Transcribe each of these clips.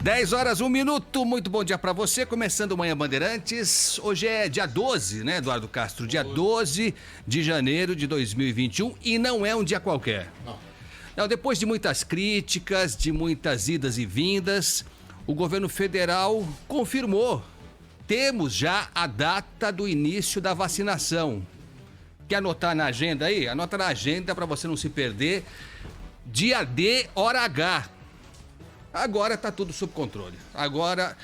10 horas, 1 minuto, muito bom dia pra você, começando o Manhã Bandeirantes. Hoje é dia 12, né, Eduardo Castro? Dia 12 de janeiro de 2021 e não é um dia qualquer. Não, depois de muitas críticas, de muitas idas e vindas, o governo federal confirmou. Temos já a data do início da vacinação. Quer anotar na agenda aí? Anota na agenda pra você não se perder. Dia D, hora H. Agora tá tudo sob controle. Agora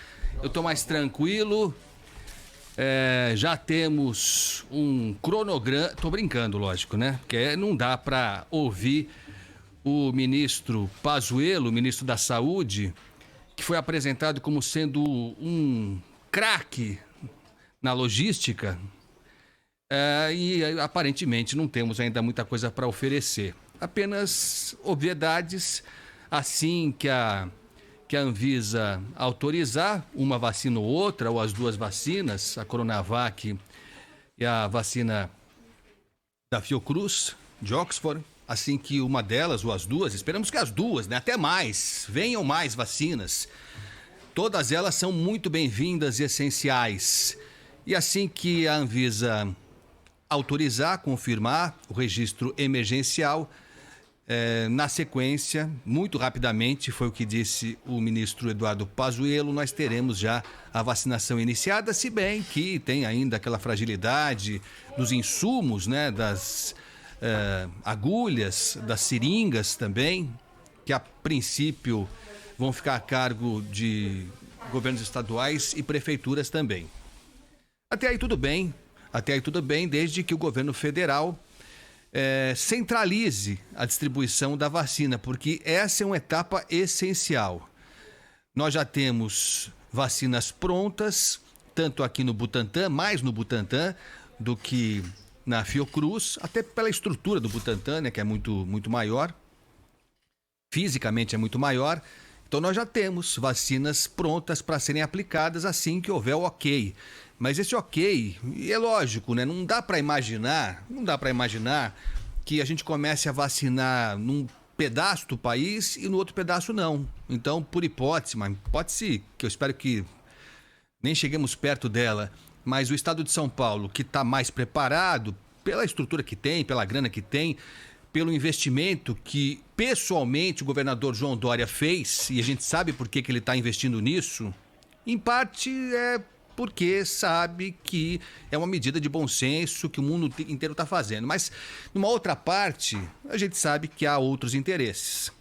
eu tô mais tranquilo. Já temos um cronograma. Tô brincando, lógico, né? Porque não dá pra ouvir o ministro Pazuello, ministro da Saúde, que foi apresentado como sendo um craque na logística. E aparentemente não temos ainda muita coisa para oferecer. Apenas obviedades. Assim que a Anvisa autorizar uma vacina ou outra, ou as duas vacinas, a Coronavac e a vacina da Fiocruz, de Oxford, assim que uma delas ou as duas, esperamos que as duas, né, até mais, venham mais vacinas. Todas elas são muito bem-vindas e essenciais. E assim que a Anvisa autorizar, confirmar o registro emergencial, na sequência, muito rapidamente, foi o que disse o ministro Eduardo Pazuello, nós teremos já a vacinação iniciada, se bem que tem ainda aquela fragilidade dos insumos, né, das agulhas, das seringas também, que a princípio vão ficar a cargo de governos estaduais e prefeituras também. Até aí tudo bem, desde que o governo federal centralize a distribuição da vacina, porque essa é uma etapa essencial. Nós já temos vacinas prontas, tanto aqui no Butantan, mais no Butantan do que na Fiocruz, até pela estrutura do Butantan, né, que é muito, muito maior, fisicamente é muito maior. Então nós já temos vacinas prontas para serem aplicadas assim que houver o ok. Mas esse ok, e é lógico, né? Não dá para imaginar que a gente comece a vacinar num pedaço do país e no outro pedaço não. Então, por hipótese, que eu espero que nem cheguemos perto dela, mas o estado de São Paulo, que está mais preparado pela estrutura que tem, pela grana que tem, pelo investimento que pessoalmente o governador João Dória fez, e a gente sabe por que ele está investindo nisso, em parte porque sabe que é uma medida de bom senso que o mundo inteiro está fazendo. Mas, numa outra parte, a gente sabe que há outros interesses.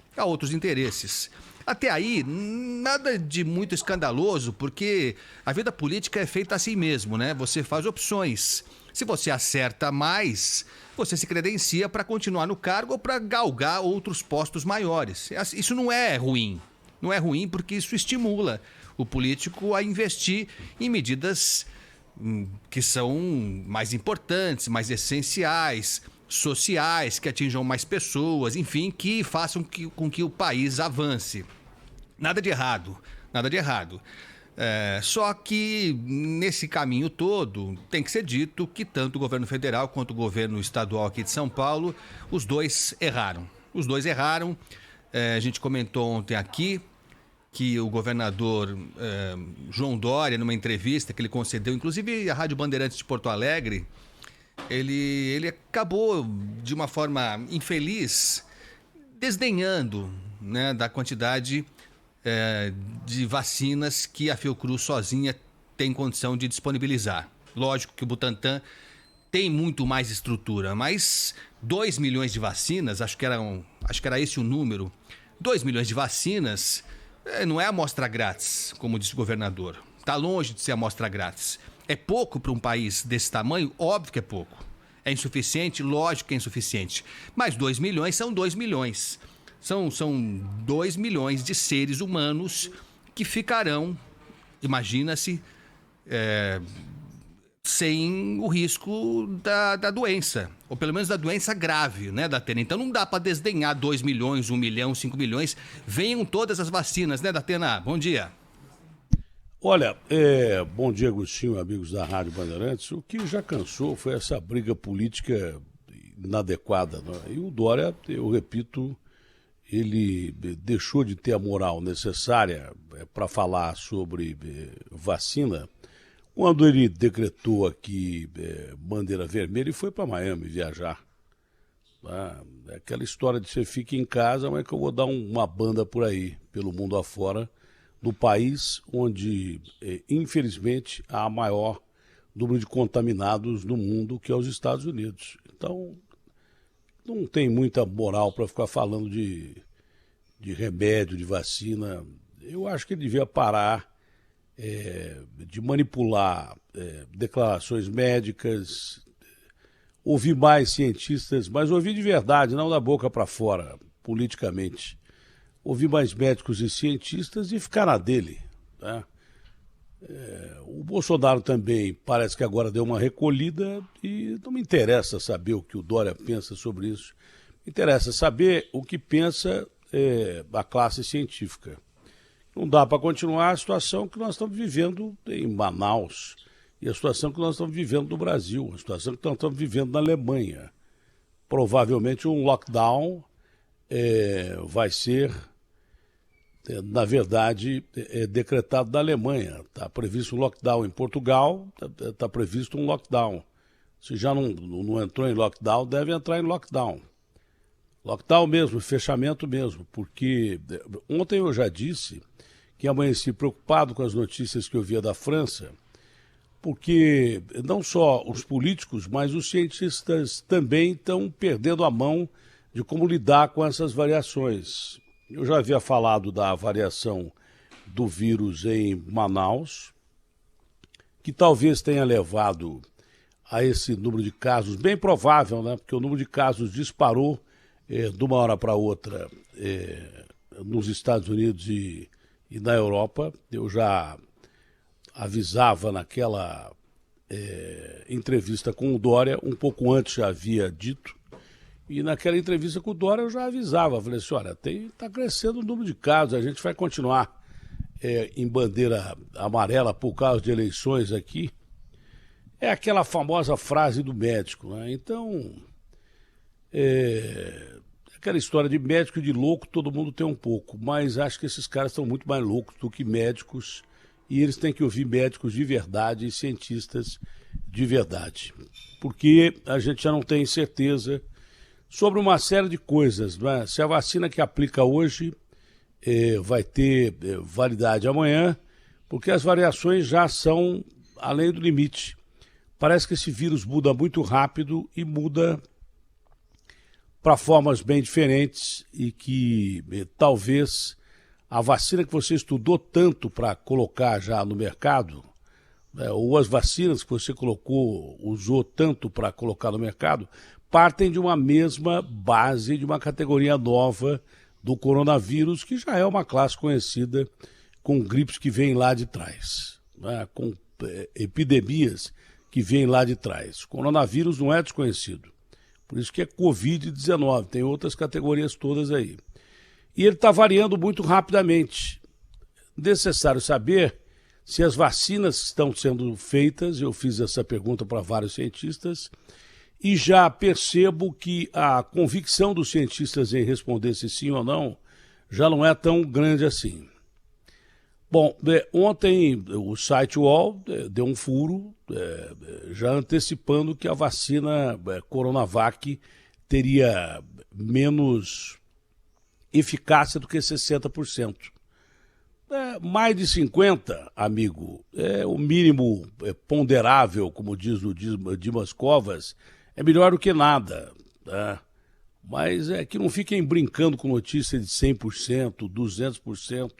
Até aí, nada de muito escandaloso, porque a vida política é feita assim mesmo, né? Você faz opções. Se você acerta mais, você se credencia para continuar no cargo ou para galgar outros postos maiores. Isso não é ruim. Não é ruim porque isso estimula o político a investir em medidas que são mais importantes, mais essenciais, sociais, que atinjam mais pessoas, enfim, que façam com que o país avance. Nada de errado. Só que nesse caminho todo tem que ser dito que tanto o governo federal quanto o governo estadual aqui de São Paulo, os dois erraram. A gente comentou ontem aqui que o governador João Dória, numa entrevista que ele concedeu, inclusive à Rádio Bandeirantes de Porto Alegre, ele acabou de uma forma infeliz desdenhando, né, da quantidade de vacinas que a Fiocruz sozinha tem condição de disponibilizar. Lógico que o Butantan tem muito mais estrutura, mas 2 milhões de vacinas, acho que era esse o número, 2 milhões de vacinas não é amostra grátis, como disse o governador. Está longe de ser amostra grátis. É pouco para um país desse tamanho? Óbvio que é pouco. É insuficiente? Lógico que é insuficiente. Mas 2 milhões são 2 milhões. São 2 milhões de seres humanos que ficarão, imagina-se, sem o risco da doença, ou pelo menos da doença grave, né, Datena? Então não dá para desdenhar 2 milhões, 1 milhão, 5 milhões. Venham todas as vacinas, né, Datena? Bom dia. Olha, bom dia, Agostinho, amigos da Rádio Bandeirantes. O que já cansou foi essa briga política inadequada, né? E o Dória, eu repito, ele deixou de ter a moral necessária para falar sobre vacina quando ele decretou aqui bandeira vermelha e foi para Miami viajar. É aquela história de você fica em casa, mas que eu vou dar uma banda por aí, pelo mundo afora, do país onde, infelizmente, há maior número de contaminados no mundo, que é os Estados Unidos. Então, não tem muita moral para ficar falando de remédio, de vacina. Eu acho que ele devia parar de manipular declarações médicas, ouvir mais cientistas, mas ouvir de verdade, não da boca para fora, politicamente. Ouvir mais médicos e cientistas e ficar na dele. Né? O Bolsonaro também parece que agora deu uma recolhida e não me interessa saber o que o Dória pensa sobre isso. Me interessa saber o que pensa a classe científica. Não dá para continuar a situação que nós estamos vivendo em Manaus e a situação que nós estamos vivendo no Brasil, a situação que nós estamos vivendo na Alemanha. Provavelmente um lockdown vai ser, na verdade, decretado na Alemanha. Está previsto um lockdown em Portugal, está previsto um lockdown. Se já não entrou em lockdown, deve entrar em lockdown. Lockdown mesmo, fechamento mesmo, porque ontem eu já disse que amanheci preocupado com as notícias que eu via da França, porque não só os políticos, mas os cientistas também estão perdendo a mão de como lidar com essas variações. Eu já havia falado da variação do vírus em Manaus, que talvez tenha levado a esse número de casos, bem provável, né? Porque o número de casos disparou de uma hora para outra nos Estados Unidos e na Europa. Eu já avisava naquela entrevista com o Dória, um pouco antes já havia dito, e naquela entrevista com o Dória eu já avisava, falei assim, olha, está crescendo o número de casos, a gente vai continuar em bandeira amarela por causa de eleições aqui. É aquela famosa frase do médico, né? Então, aquela história de médico e de louco, todo mundo tem um pouco, mas acho que esses caras estão muito mais loucos do que médicos e eles têm que ouvir médicos de verdade e cientistas de verdade, porque a gente já não tem certeza sobre uma série de coisas, né? Se a vacina que aplica hoje vai ter validade amanhã, porque as variações já são além do limite. Parece que esse vírus muda muito rápido e muda para formas bem diferentes e que talvez a vacina que você estudou tanto para colocar já no mercado, né, ou as vacinas que você usou tanto para colocar no mercado, partem de uma mesma base, de uma categoria nova do coronavírus, que já é uma classe conhecida com gripes que vêm lá de trás, né, com epidemias que vêm lá de trás. O coronavírus não é desconhecido. Por isso que é Covid-19, tem outras categorias todas aí. E ele está variando muito rapidamente. Necessário saber se as vacinas estão sendo feitas, eu fiz essa pergunta para vários cientistas, e já percebo que a convicção dos cientistas em responder se sim ou não já não é tão grande assim. Bom, ontem o site UOL deu um furo, já antecipando que a vacina Coronavac teria menos eficácia do que 60%. Mais de 50%, amigo, é o mínimo ponderável, como diz o Dimas Covas, é melhor do que nada. Tá? Mas é que não fiquem brincando com notícia de 100%, 200%.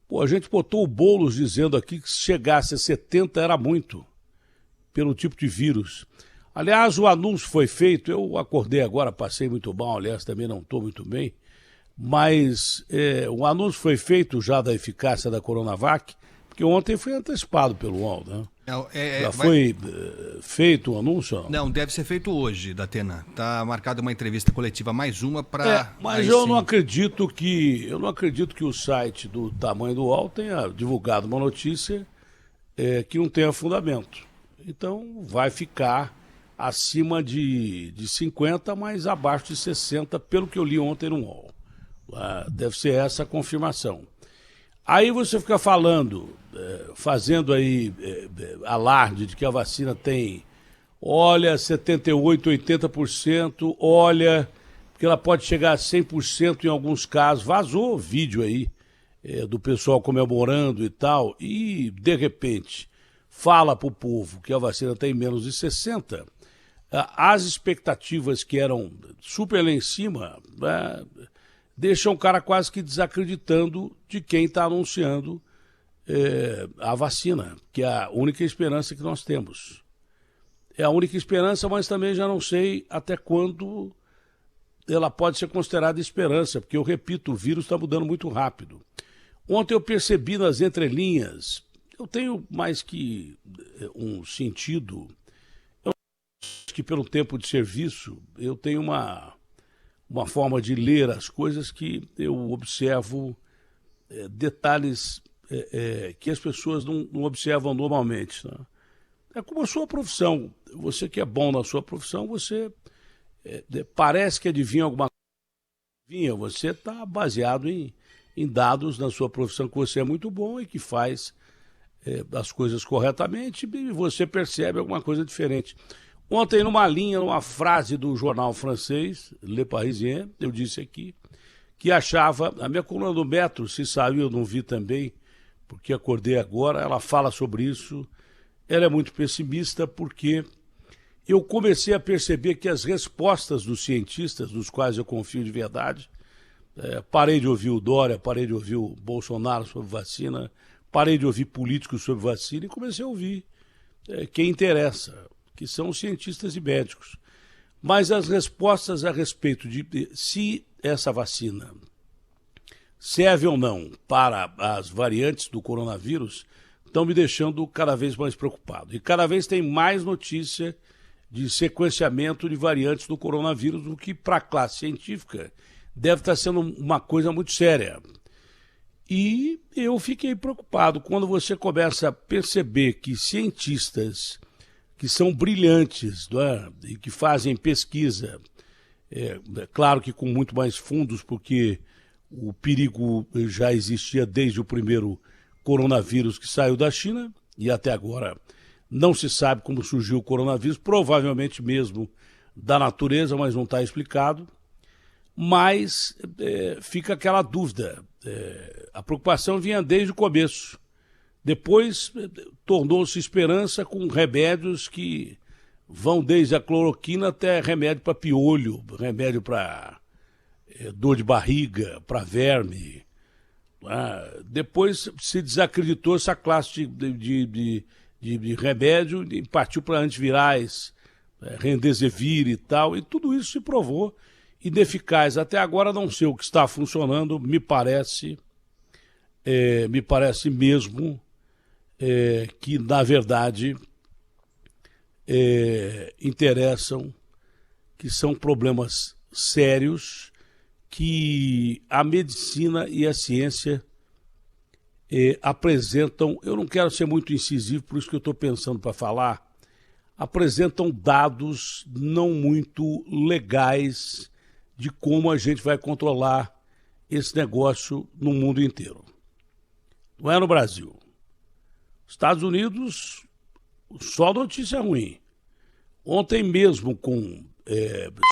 Pô, a gente botou o Boulos dizendo aqui que se chegasse a 70% era muito, pelo tipo de vírus. Aliás, o anúncio foi feito, eu acordei agora, passei muito mal, aliás, também não estou muito bem, mas o anúncio foi feito já da eficácia da Coronavac, porque ontem foi antecipado pelo UOL, né? Já foi feito o anúncio? Não, deve ser feito hoje, Datena. Está marcada uma entrevista coletiva, mais uma para... mas eu não acredito que o site do tamanho do UOL tenha divulgado uma notícia que não tenha fundamento. Então vai ficar acima de 50, mas abaixo de 60, pelo que eu li ontem no UOL. Deve ser essa a confirmação. Aí você fica falando, fazendo aí alarde de que a vacina tem, olha, 78%, 80%, olha, que ela pode chegar a 100% em alguns casos. Vazou vídeo aí do pessoal comemorando e tal, e de repente fala para o povo que a vacina tem menos de 60%. As expectativas que eram super lá em cima, deixam o cara quase que desacreditando de quem está anunciando a vacina, que é a única esperança que nós temos. É a única esperança, mas também já não sei até quando ela pode ser considerada esperança, porque eu repito, o vírus está mudando muito rápido. Ontem eu percebi nas entrelinhas, eu tenho mais que um sentido, eu acho que pelo tempo de serviço, eu tenho uma forma de ler as coisas que eu observo detalhes que as pessoas não observam normalmente. Né? É como a sua profissão. Você que é bom na sua profissão, você parece que adivinha alguma coisa. Você está baseado em dados na sua profissão que você é muito bom e que faz as coisas corretamente e você percebe alguma coisa diferente. Ontem, numa frase do jornal francês, Le Parisien, eu disse aqui, que achava, a minha coluna do Metro, se saiu, eu não vi também, porque acordei agora, ela fala sobre isso, ela é muito pessimista porque eu comecei a perceber que as respostas dos cientistas, nos quais eu confio de verdade, parei de ouvir o Dória, parei de ouvir o Bolsonaro sobre vacina, parei de ouvir políticos sobre vacina e comecei a ouvir quem interessa, que são os cientistas e médicos. Mas as respostas a respeito de se essa vacina serve ou não para as variantes do coronavírus estão me deixando cada vez mais preocupado. E cada vez tem mais notícia de sequenciamento de variantes do coronavírus, o que para a classe científica deve estar sendo uma coisa muito séria. E eu fiquei preocupado quando você começa a perceber que cientistas que são brilhantes, não é? E que fazem pesquisa, claro que com muito mais fundos, porque o perigo já existia desde o primeiro coronavírus que saiu da China, e até agora não se sabe como surgiu o coronavírus, provavelmente mesmo da natureza, mas não está explicado. Mas fica aquela dúvida, a preocupação vinha desde o começo. Depois tornou-se esperança com remédios que vão desde a cloroquina até remédio para piolho, remédio para dor de barriga, para verme. Depois se desacreditou essa classe de remédio e partiu para antivirais, remdesivir e tal, e tudo isso se provou ineficaz. Até agora não sei o que está funcionando, me parece mesmo que, na verdade, interessam, que são problemas sérios que a medicina e a ciência apresentam, eu não quero ser muito incisivo, por isso que eu estou pensando para falar, apresentam dados não muito legais de como a gente vai controlar esse negócio no mundo inteiro. Não é no Brasil. Estados Unidos, só notícia ruim. Ontem mesmo, com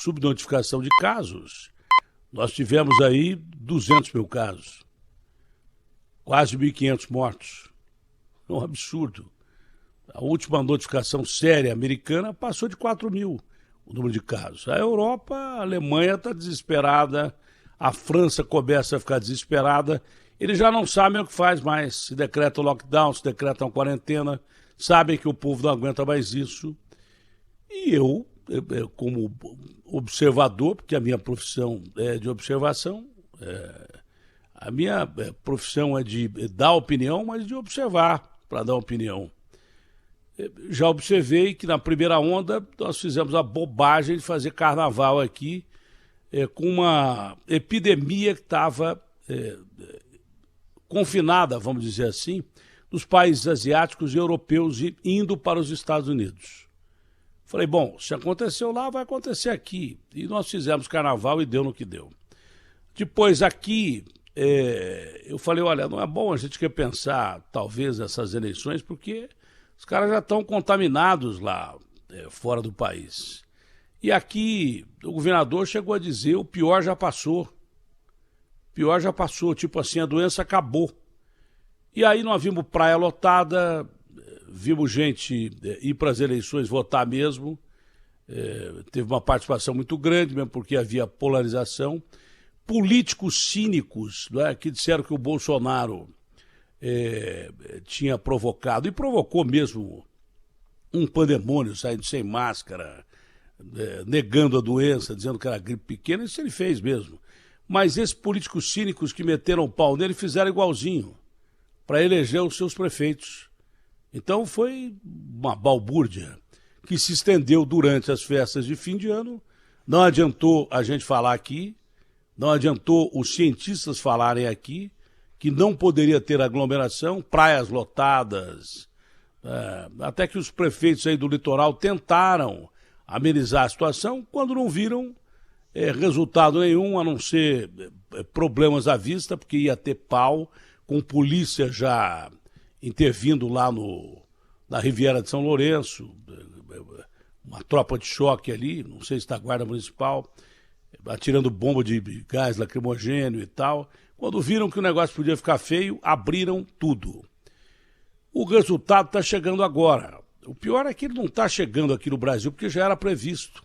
subnotificação de casos, nós tivemos aí 200 mil casos. Quase 1.500 mortos. É um absurdo. A última notificação séria americana passou de 4 mil o número de casos. A Europa, a Alemanha está desesperada, a França começa a ficar desesperada. Eles já não sabem o que faz mais, se decretam lockdown, se decretam quarentena, sabem que o povo não aguenta mais isso. E eu, como observador, porque a minha profissão é de observação, a minha profissão é de dar opinião, mas de observar para dar opinião. Já observei que na primeira onda nós fizemos a bobagem de fazer carnaval aqui com uma epidemia que estava confinada, vamos dizer assim, dos países asiáticos e europeus indo para os Estados Unidos. Falei, bom, se aconteceu lá, vai acontecer aqui. E nós fizemos carnaval e deu no que deu. Depois aqui, eu falei, olha, não é bom a gente repensar talvez essas eleições, porque os caras já estão contaminados lá fora do país. E aqui o governador chegou a dizer, o pior já passou. O pior já passou, tipo assim, a doença acabou. E aí nós vimos praia lotada, vimos gente ir para as eleições votar mesmo, teve uma participação muito grande, mesmo porque havia polarização. Políticos cínicos, né, que disseram que o Bolsonaro tinha provocado, e provocou mesmo um pandemônio, saindo sem máscara, negando a doença, dizendo que era gripe pequena, isso ele fez mesmo. Mas esses políticos cínicos que meteram o pau nele fizeram igualzinho, para eleger os seus prefeitos. Então foi uma balbúrdia que se estendeu durante as festas de fim de ano. Não adiantou a gente falar aqui, não adiantou os cientistas falarem aqui que não poderia ter aglomeração, praias lotadas, até que os prefeitos aí do litoral tentaram amenizar a situação, quando não viram resultado nenhum, a não ser problemas à vista, porque ia ter pau, com polícia já intervindo lá na Riviera de São Lourenço, uma tropa de choque ali, não sei se da Guarda Municipal, atirando bomba de gás lacrimogênio e tal. Quando viram que o negócio podia ficar feio, abriram tudo. O resultado está chegando agora. O pior é que ele não está chegando aqui no Brasil, porque já era previsto.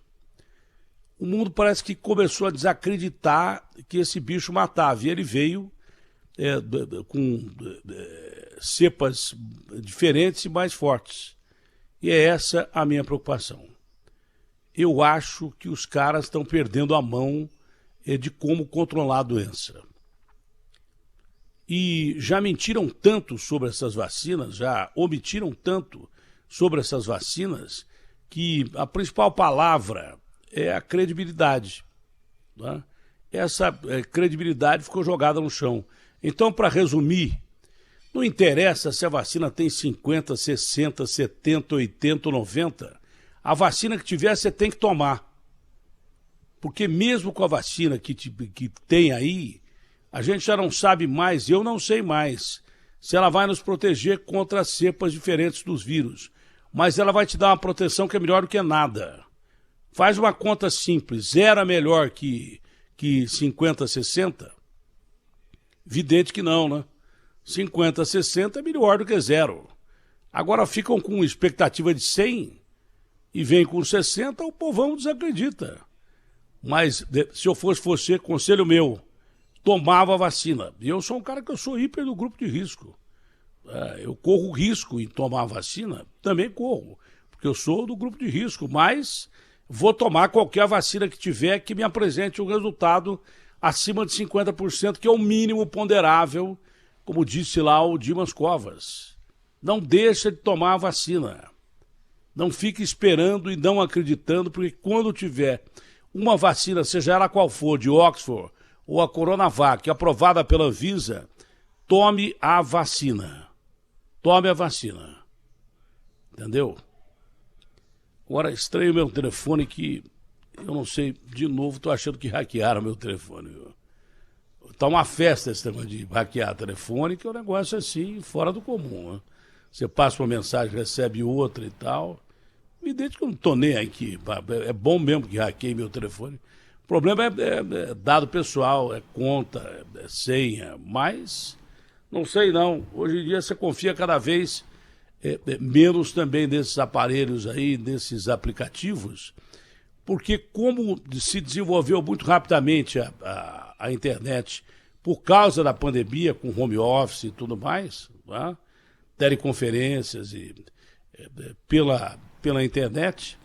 O mundo parece que começou a desacreditar que esse bicho matava. E ele veio com cepas diferentes e mais fortes. E é essa a minha preocupação. Eu acho que os caras estão perdendo a mão de como controlar a doença. E já mentiram tanto sobre essas vacinas, já omitiram tanto sobre essas vacinas, que a principal palavra é a credibilidade. Né? Essa credibilidade ficou jogada no chão. Então, para resumir, não interessa se a vacina tem 50, 60, 70, 80 ou 90. A vacina que tiver, você tem que tomar. Porque mesmo com a vacina que tem aí, a gente já não sabe mais, eu não sei mais, se ela vai nos proteger contra as cepas diferentes dos vírus. Mas ela vai te dar uma proteção que é melhor do que nada. Faz uma conta simples, 0 é melhor que 50, 60? Evidente que não, né? 50, 60 é melhor do que 0. Agora ficam com expectativa de 100 e vem com 60, o povão desacredita. Mas se eu fosse você, conselho meu, tomava a vacina. E eu sou um cara que eu sou hiper do grupo de risco. Eu corro risco em tomar a vacina, também corro, porque eu sou do grupo de risco, mas vou tomar qualquer vacina que tiver que me apresente um resultado acima de 50%, que é o mínimo ponderável, como disse lá o Dimas Covas. Não deixa de tomar a vacina. Não fique esperando e não acreditando, porque quando tiver uma vacina, seja ela qual for, de Oxford ou a Coronavac, aprovada pela Anvisa, tome a vacina. Tome a vacina. Entendeu? Agora, estranho meu telefone que, eu não sei, de novo, tô achando que hackearam meu telefone. Tá uma festa esse tema de hackear telefone, que é um negócio assim, fora do comum. Né? Você passa uma mensagem, recebe outra e tal. Evidente que eu não tô nem aqui. É bom mesmo que hackeie meu telefone. O problema é dado pessoal, é conta, é senha, mas não sei não. Hoje em dia você confia cada vez menos também nesses aparelhos aí, nesses aplicativos, porque como se desenvolveu muito rapidamente a internet por causa da pandemia, com home office e tudo mais, né? Teleconferências e pela internet,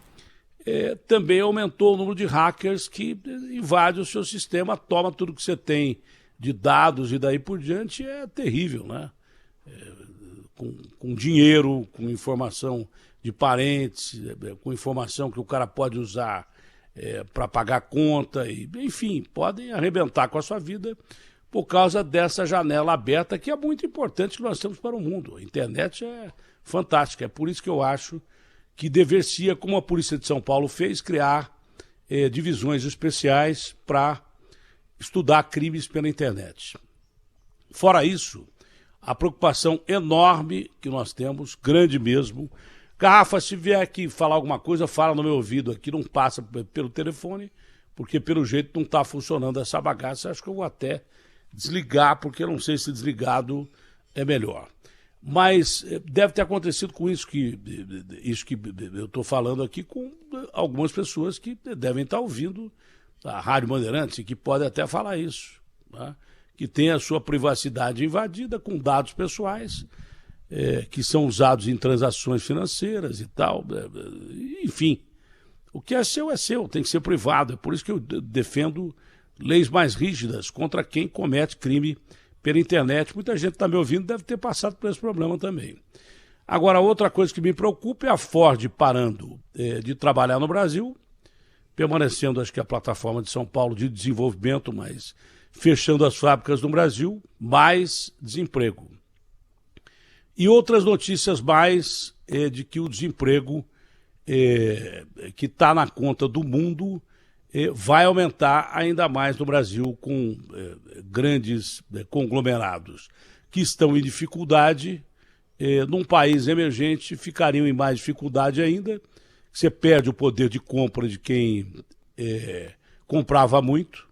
também aumentou o número de hackers que invade o seu sistema, toma tudo que você tem de dados e daí por diante, é terrível, né? Com dinheiro, com informação de parentes, com informação que o cara pode usar para pagar conta, e, enfim, podem arrebentar com a sua vida por causa dessa janela aberta que é muito importante que nós temos para o mundo. A internet é fantástica, é por isso que eu acho que deveria, como a Polícia de São Paulo fez, criar divisões especiais para estudar crimes pela internet. Fora isso, a preocupação enorme que nós temos, grande mesmo. Garrafa, se vier aqui falar alguma coisa, fala no meu ouvido aqui, não passa pelo telefone, porque pelo jeito não está funcionando essa bagaça. Acho que eu vou até desligar, porque eu não sei se desligado é melhor. Mas deve ter acontecido com isso que eu estou falando aqui, com algumas pessoas que devem estar ouvindo a Rádio Bandeirantes e que podem até falar isso, né? Que tem a sua privacidade invadida com dados pessoais, que são usados em transações financeiras e tal. Enfim, o que é seu, tem que ser privado. É por isso que eu defendo leis mais rígidas contra quem comete crime pela internet. Muita gente que está me ouvindo deve ter passado por esse problema também. Agora, outra coisa que me preocupa é a Ford parando de trabalhar no Brasil, permanecendo, acho que a plataforma de São Paulo de desenvolvimento, mas fechando as fábricas no Brasil, mais desemprego. E outras notícias mais de que o desemprego que está na conta do mundo vai aumentar ainda mais no Brasil, com grandes conglomerados que estão em dificuldade. Num país emergente ficariam em mais dificuldade ainda. Você perde o poder de compra de quem comprava muito,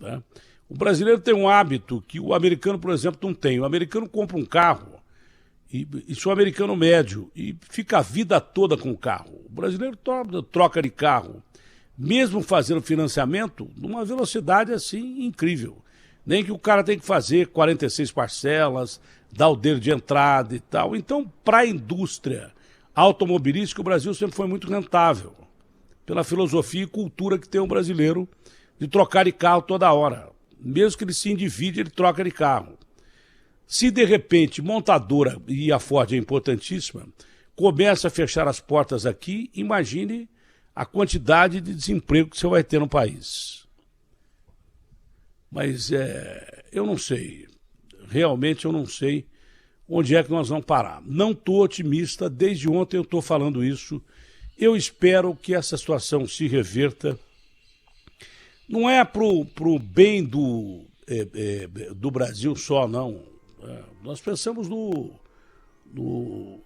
né? O brasileiro tem um hábito que o americano, por exemplo, não tem. O americano compra um carro, isso é o americano médio, e fica a vida toda com o carro. O brasileiro troca de carro, mesmo fazendo financiamento, numa velocidade assim incrível. Nem que o cara tem que fazer 46 parcelas, dar o dele de entrada e tal. Então, para a indústria automobilística, o Brasil sempre foi muito rentável, pela filosofia e cultura que tem o brasileiro de trocar de carro toda hora. Mesmo que ele se endivide, ele troca de carro. Se de repente montadora, e a Ford é importantíssima, começa a fechar as portas aqui, imagine a quantidade de desemprego que você vai ter no país. Mas eu não sei, realmente eu não sei onde é que nós vamos parar. Não estou otimista, desde ontem eu estou falando isso. Eu espero que essa situação se reverta. Não é pro bem do Brasil só, não. Nós pensamos no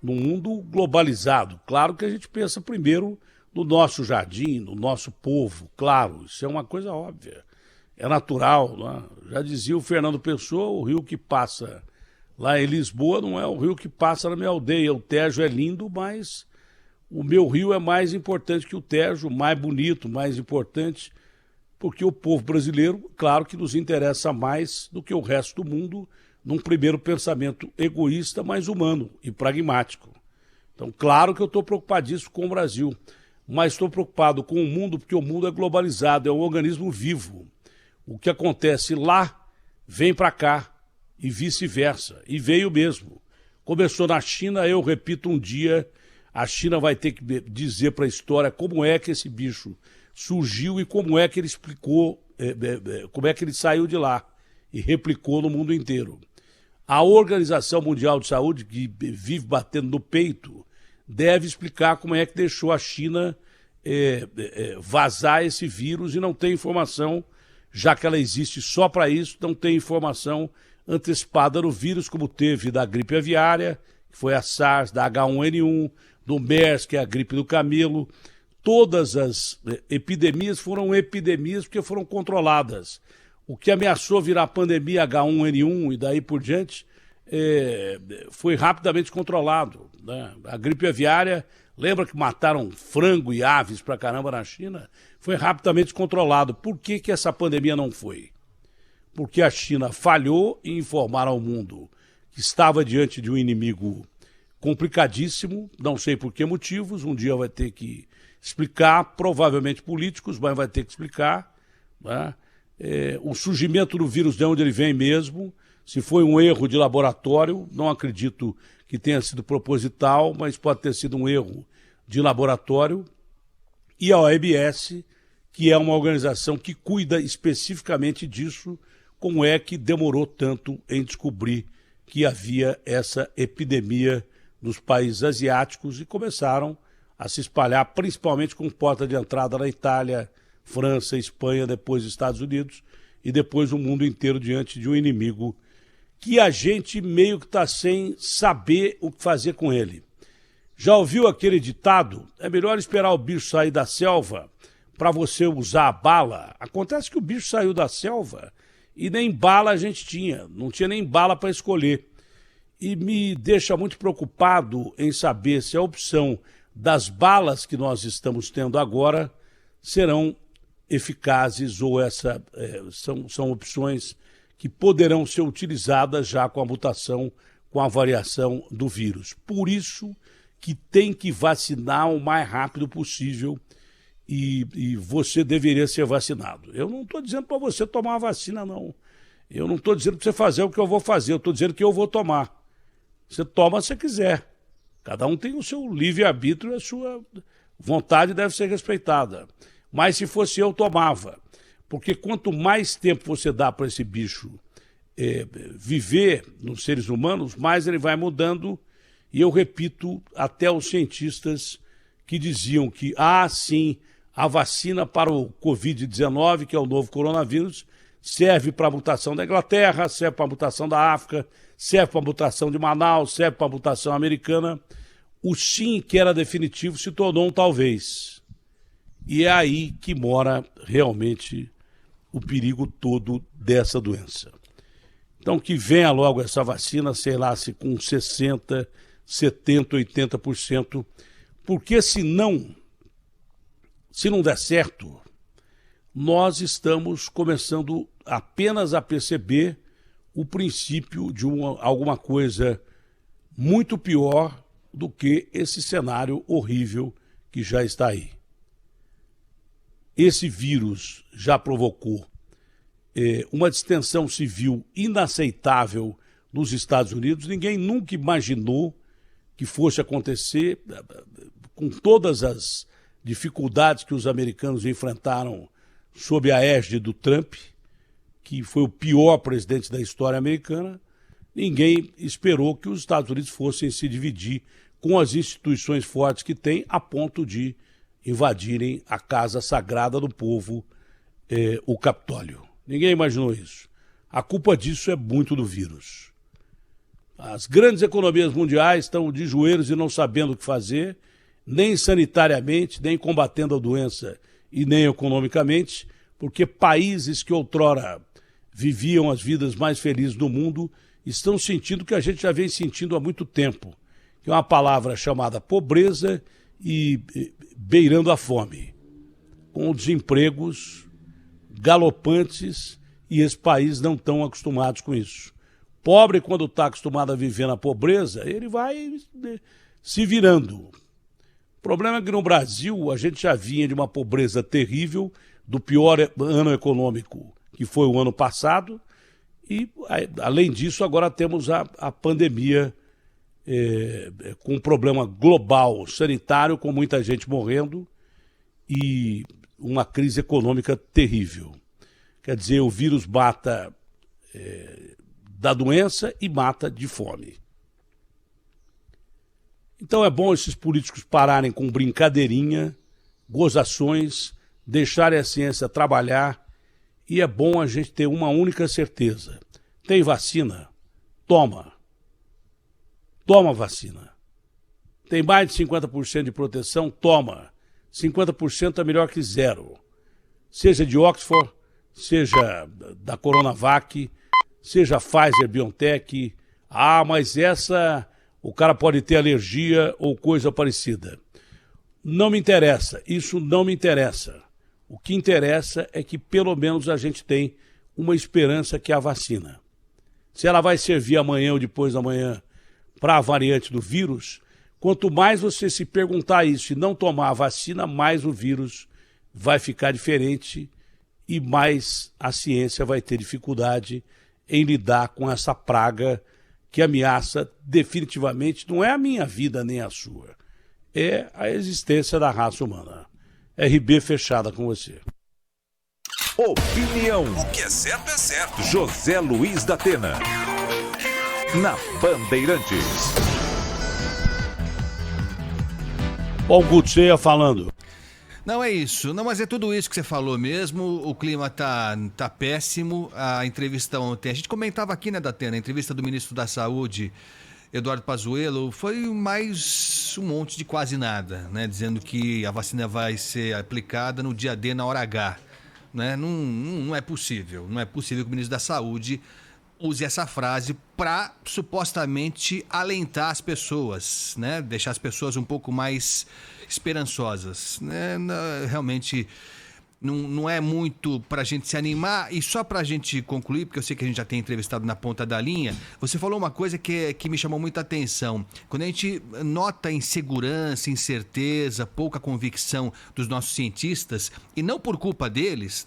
mundo globalizado. Claro que a gente pensa primeiro no nosso jardim, no nosso povo, claro, isso é uma coisa óbvia. É natural, né? Já dizia o Fernando Pessoa, o rio que passa lá em Lisboa não é o rio que passa na minha aldeia. O Tejo é lindo, mas o meu rio é mais importante que o Tejo, mais bonito, mais importante, porque o povo brasileiro, claro que nos interessa mais do que o resto do mundo, num primeiro pensamento egoísta, mas humano e pragmático. Então, claro que eu estou preocupadíssimo com o Brasil, mas estou preocupado com o mundo porque o mundo é globalizado, é um organismo vivo. O que acontece lá vem para cá e vice-versa, e veio mesmo. Começou na China, eu repito, um dia a China vai ter que dizer para a história como é que esse bicho surgiu e como é que ele explicou, como é que ele saiu de lá e replicou no mundo inteiro. A Organização Mundial de Saúde, que vive batendo no peito, deve explicar como é que deixou a China vazar esse vírus e não tem informação, já que ela existe só para isso, não tem informação antecipada no vírus, como teve da gripe aviária, que foi a SARS, da H1N1, do MERS, que é a gripe do camelo. Todas as epidemias foram epidemias porque foram controladas. O que ameaçou virar pandemia H1N1 e daí por diante foi rapidamente controlado, né? A gripe aviária, lembra que mataram frango e aves pra caramba na China? Foi rapidamente controlado. Por que essa pandemia não foi? Porque a China falhou em informar ao mundo que estava diante de um inimigo complicadíssimo, não sei por que motivos, um dia vai ter que explicar, provavelmente políticos, mas vai ter que explicar, né? O surgimento do vírus, de onde ele vem mesmo, se foi um erro de laboratório, não acredito que tenha sido proposital, mas pode ter sido um erro de laboratório. E a OMS, que é uma organização que cuida especificamente disso, como é que demorou tanto em descobrir que havia essa epidemia nos países asiáticos e começaram a se espalhar, principalmente com porta de entrada na Itália, França, Espanha, depois Estados Unidos, e depois o mundo inteiro diante de um inimigo que a gente meio que está sem saber o que fazer com ele. Já ouviu aquele ditado? É melhor esperar o bicho sair da selva para você usar a bala. Acontece que o bicho saiu da selva e nem bala a gente tinha, não tinha nem bala para escolher. E me deixa muito preocupado em saber se a opção das balas que nós estamos tendo agora serão eficazes ou são opções que poderão ser utilizadas já com a mutação, com a variação do vírus. Por isso que tem que vacinar o mais rápido possível e você deveria ser vacinado. Eu não estou dizendo para você tomar a vacina, não. Eu não estou dizendo para você fazer o que eu vou fazer, eu estou dizendo que eu vou tomar. Você toma se quiser. Cada um tem o seu livre-arbítrio e a sua vontade deve ser respeitada. Mas se fosse eu, tomava. Porque quanto mais tempo você dá para esse bicho viver nos seres humanos, mais ele vai mudando. E eu repito, até os cientistas que diziam que, sim, a vacina para o Covid-19, que é o novo coronavírus, serve para a mutação da Inglaterra, serve para a mutação da África, serve para a mutação de Manaus, serve para a mutação americana. O sim, que era definitivo, se tornou um talvez. E é aí que mora realmente o perigo todo dessa doença. Então que venha logo essa vacina, sei lá, se com 60%, 70%, 80%, porque se não der certo, nós estamos começando apenas a perceber o princípio de alguma coisa muito pior do que esse cenário horrível que já está aí. Esse vírus já provocou uma distensão civil inaceitável nos Estados Unidos. Ninguém nunca imaginou que fosse acontecer, com todas as dificuldades que os americanos enfrentaram sob a égide do Trump, que foi o pior presidente da história americana. Ninguém esperou que os Estados Unidos fossem se dividir com as instituições fortes que têm, a ponto de invadirem a casa sagrada do povo, o Capitólio. Ninguém imaginou isso. A culpa disso é muito do vírus. As grandes economias mundiais estão de joelhos e não sabendo o que fazer, nem sanitariamente, nem combatendo a doença e nem economicamente, porque países que outrora viviam as vidas mais felizes do mundo estão sentindo o que a gente já vem sentindo há muito tempo, que é uma palavra chamada pobreza e beirando a fome, com desempregos galopantes, e esses países não estão acostumados com isso. Pobre, quando está acostumado a viver na pobreza, ele vai se virando. O problema é que no Brasil a gente já vinha de uma pobreza terrível, do pior ano econômico que foi o ano passado, e além disso agora temos a pandemia com um problema global, sanitário, com muita gente morrendo e uma crise econômica terrível. Quer dizer, o vírus mata da doença e mata de fome. Então é bom esses políticos pararem com brincadeirinha, gozações, deixarem a ciência trabalhar, e é bom a gente ter uma única certeza. Tem vacina? Toma. Toma vacina. Tem mais de 50% de proteção? Toma. 50% é melhor que zero. Seja de Oxford, seja da Coronavac, seja Pfizer, BioNTech. Mas essa o cara pode ter alergia ou coisa parecida. Não me interessa, isso não me interessa. O que interessa é que pelo menos a gente tem uma esperança, que é a vacina. Se ela vai servir amanhã ou depois da manhã para a variante do vírus, quanto mais você se perguntar isso e não tomar a vacina, mais o vírus vai ficar diferente e mais a ciência vai ter dificuldade em lidar com essa praga que ameaça definitivamente, não é a minha vida nem a sua, é a existência da raça humana. RB fechada com você. Opinião. O que é certo. José Luiz da Atena. Na Bandeirantes. Paulo Gutzeia falando. Não é isso. Não, mas é tudo isso que você falou mesmo. O clima tá péssimo. A entrevista ontem, a gente comentava aqui, né, Datena, a entrevista do ministro da Saúde, Eduardo Pazuello, foi mais um monte de quase nada, né? Dizendo que a vacina vai ser aplicada no dia D, na hora H. Né? Não é possível. Não é possível que o ministro da Saúde use essa frase para supostamente alentar as pessoas, né? Deixar as pessoas um pouco mais esperançosas, né? Realmente não é muito para a gente se animar. E só para a gente concluir, porque eu sei que a gente já tem entrevistado na ponta da linha, você falou uma coisa que me chamou muita atenção. Quando a gente nota insegurança, incerteza, pouca convicção dos nossos cientistas, e não por culpa deles,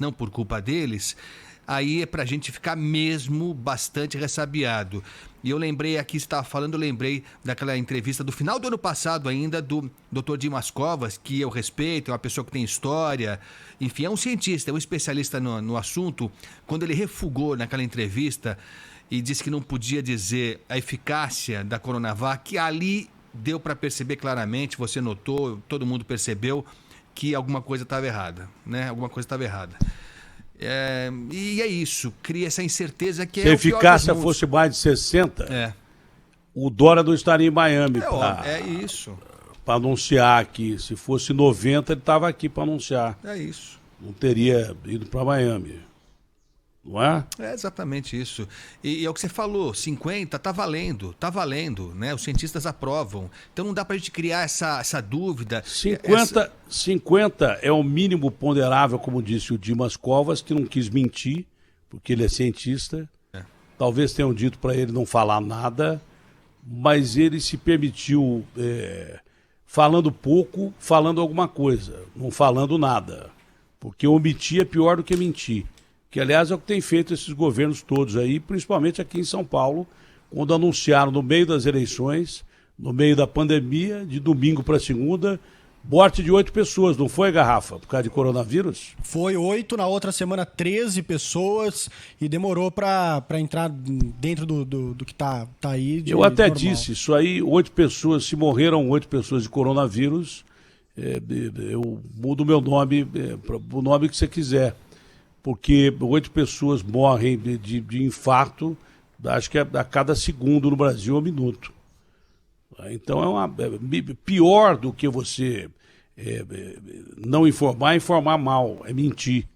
aí é pra gente ficar mesmo bastante ressabiado. E eu lembrei aqui, estava falando, eu lembrei daquela entrevista do final do ano passado ainda, do Dr. Dimas Covas, que eu respeito, é uma pessoa que tem história, enfim, é um cientista, é um especialista no assunto. Quando ele refugou naquela entrevista e disse que não podia dizer a eficácia da Coronavac, ali deu para perceber claramente, você notou, todo mundo percebeu, que alguma coisa estava errada, né? Alguma coisa estava errada. E é isso, cria essa incerteza que se a eficácia fosse mais de 60, o Dória não estaria em Miami para anunciar aqui. Se fosse 90, ele estava aqui para anunciar. É isso. Não teria ido para Miami. Não é? É exatamente isso. E é o que você falou, 50 tá valendo, né? Os cientistas aprovam. Então não dá pra gente criar essa dúvida. 50 é o mínimo ponderável, como disse o Dimas Covas, que não quis mentir, porque ele é cientista. Talvez tenham dito para ele não falar nada, mas ele se permitiu, falando pouco, falando alguma coisa, não falando nada. Porque omitir é pior do que mentir. Que, aliás, é o que tem feito esses governos todos aí, principalmente aqui em São Paulo, quando anunciaram no meio das eleições, no meio da pandemia, de domingo para segunda, morte de 8 pessoas, não foi, Garrafa, por causa de coronavírus? Foi 8, na outra semana 13 pessoas, e demorou para entrar dentro do que tá aí. Eu até normal. Disse, isso aí, 8 pessoas, se morreram 8 pessoas de coronavírus, eu mudo o meu nome para o nome que você quiser. Porque 8 pessoas morrem de infarto, acho que a cada segundo no Brasil é um minuto. Então pior do que você não informar, é informar mal, é mentir.